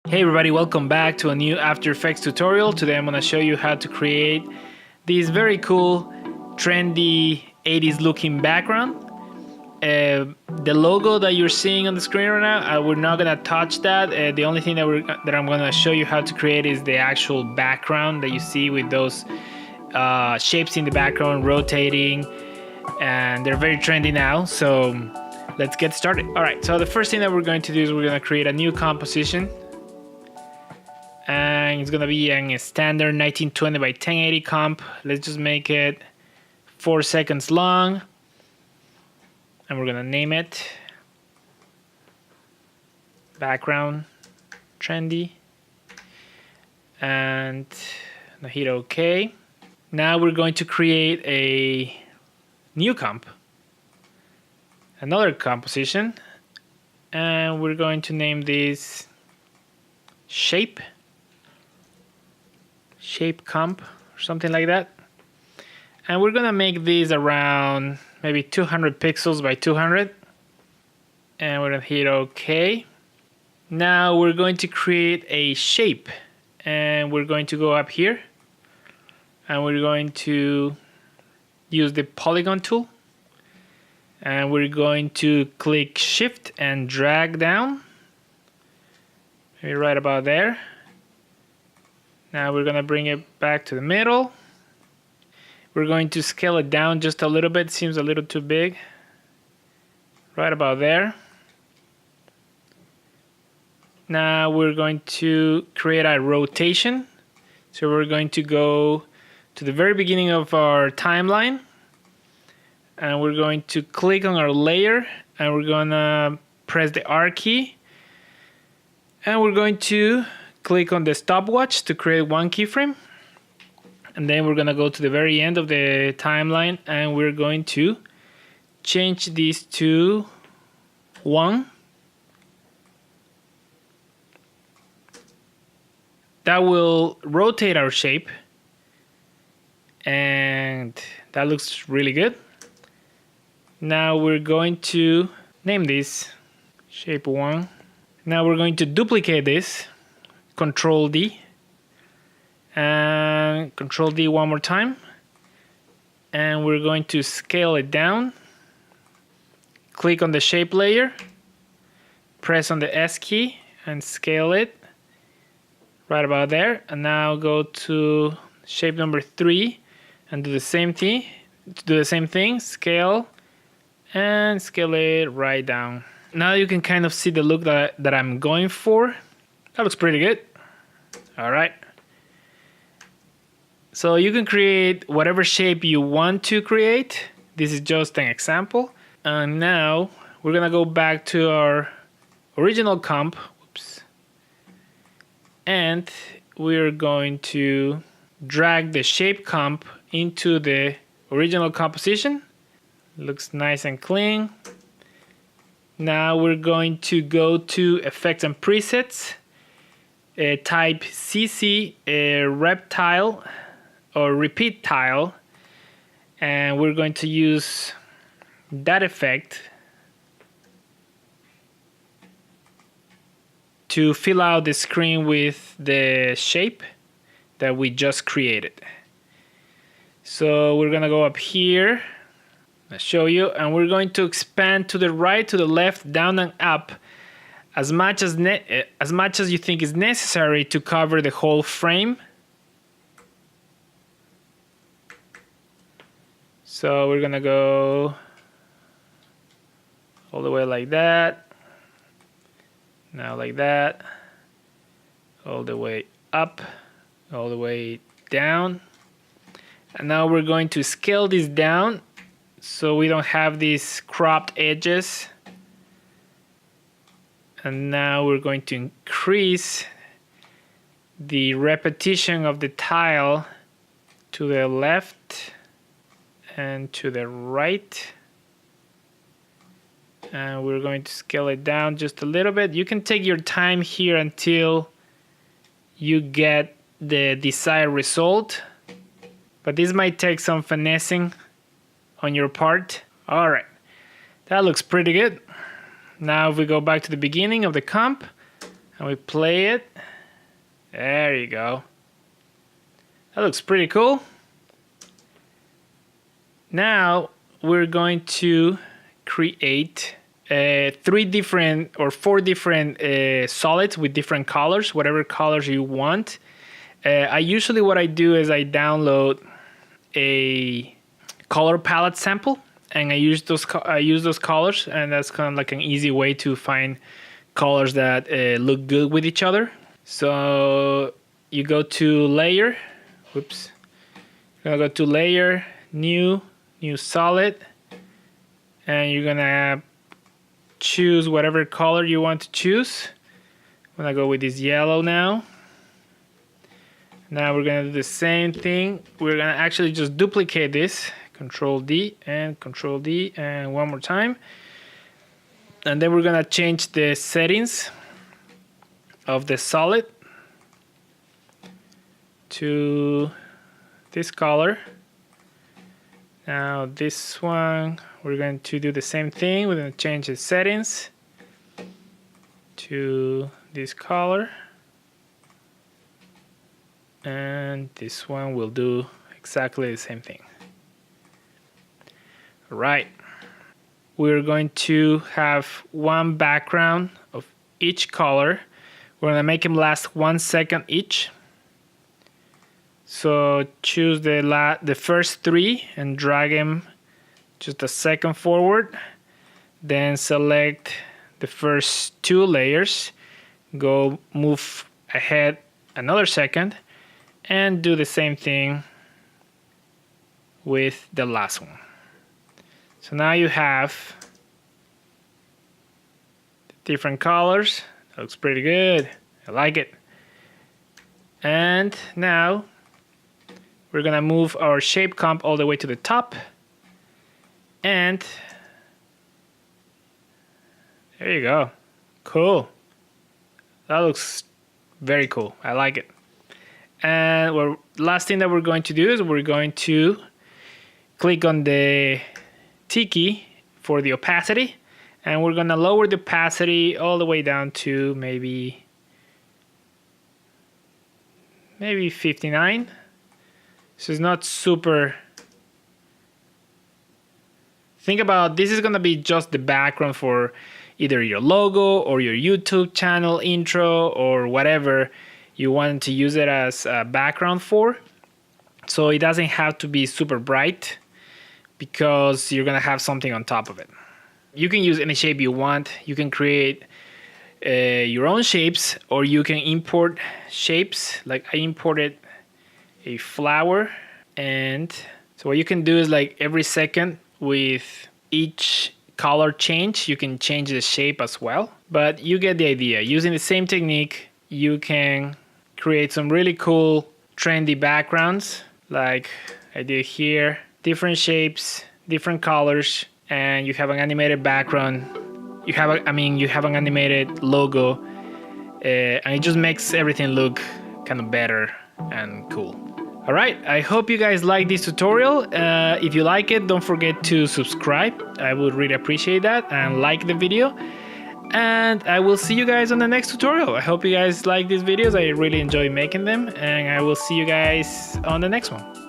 Hey everybody, welcome back to a new After Effects tutorial. Today I'm going to show you how to create this very cool, trendy 80s looking background. The logo that you're seeing on the screen right now, we're not going to touch that. The only thing that I'm going to show you how to create is the actual background that you see with those shapes in the background rotating, and they're very trendy now. So let's get started. Alright, so the first thing that we're going to do is we're going to create a new composition. And it's gonna be a standard 1920 by 1080 comp. Let's just make it 4 seconds long, and we're gonna name it background trendy, and hit OK. Now we're going to create a new comp, another composition, and we're going to name this shape comp or something like that, and we're gonna make these around maybe 200 pixels by 200, and we're gonna hit OK. Now we're going to create a shape, and we're going to go up here and we're going to use the polygon tool, and we're going to click shift and drag down, maybe right about there. Now we're going to bring it back to the middle. We're going to scale it down just a little bit. It seems a little too big. Right about there. Now we're going to create a rotation. So we're going to go to the very beginning of our timeline, and we're going to click on our layer, and we're going to press the R key, and we're going to click on the stopwatch to create one keyframe, and then we're going to go to the very end of the timeline, and we're going to change this to 1. That will rotate our shape, and that looks really good. Now we're going to name this shape 1. Now we're going to duplicate this, Control D, and Control D one more time, and we're going to scale it down. Click on the shape layer, press on the S key and scale it right about there, and now go to shape number 3 and do the same thing, scale and scale it right down. Now you can kind of see the look that I'm going for. That looks pretty good. All right. So you can create whatever shape you want to create. This is just an example. And now we're gonna go back to our original comp. Oops. And we're going to drag the shape comp into the original composition. Looks nice and clean. Now we're going to go to Effects and Presets. Type CC reptile or repeat tile, and we're going to use that effect to fill out the screen with the shape that we just created. So we're gonna go up here, I'll show you, and we're going to expand to the right, to the left, down and up as much as you think is necessary to cover the whole frame. So we're gonna go all the way like that, now like that, all the way up, all the way down, and now we're going to scale this down so we don't have these cropped edges. And now we're going to increase the repetition of the tile to the left and to the right. And we're going to scale it down just a little bit. You can take your time here until you get the desired result, but this might take some finessing on your part. All right, that looks pretty good. Now if we go back to the beginning of the comp and we play it. There you go. That looks pretty cool. Now we're going to create 4 different solids with different colors, whatever colors you want. What I do is I download a color palette sample, and I use those colors, and that's kind of like an easy way to find colors that look good with each other. So you go to layer, you're gonna go to layer, new solid, and you're gonna choose whatever color you want to choose. I'm gonna go with this yellow now. Now we're gonna do the same thing. We're gonna actually just duplicate this. Control D and Control D, and one more time. And then we're gonna change the settings of the solid to this color. Now this one, we're going to do the same thing. We're going to change the settings to this color. And this one will do exactly the same thing. All right. We're going to have one background of each color. We're going to make them last 1 second each. So choose the first 3 and drag them just a second forward. Then select the first 2 layers. Go move ahead another second and do the same thing with the last one. So now you have different colors. That looks pretty good. I like it. And now we're gonna move our shape comp all the way to the top. And there you go. Cool. That looks very cool. I like it. And last thing that we're going to do is we're going to click on the T key for the opacity, and we're gonna lower the opacity all the way down to maybe 59. So it's not super. Think about this is gonna be just the background for either your logo or your YouTube channel intro or whatever you want to use it as a background for. So it doesn't have to be super bright because you're gonna have something on top of it. You can use any shape you want. You can create your own shapes, or you can import shapes. Like I imported a flower, and so what you can do is like every second with each color change, you can change the shape as well. But you get the idea. Using the same technique, you can create some really cool trendy backgrounds like I did here. Different shapes, different colors, and you have an animated background. You have an animated logo, and it just makes everything look kind of better and cool. All right, I hope you guys like this tutorial. If you like it, don't forget to subscribe. I would really appreciate that, and like the video. And I will see you guys on the next tutorial. I hope you guys like these videos. I really enjoy making them, and I will see you guys on the next one.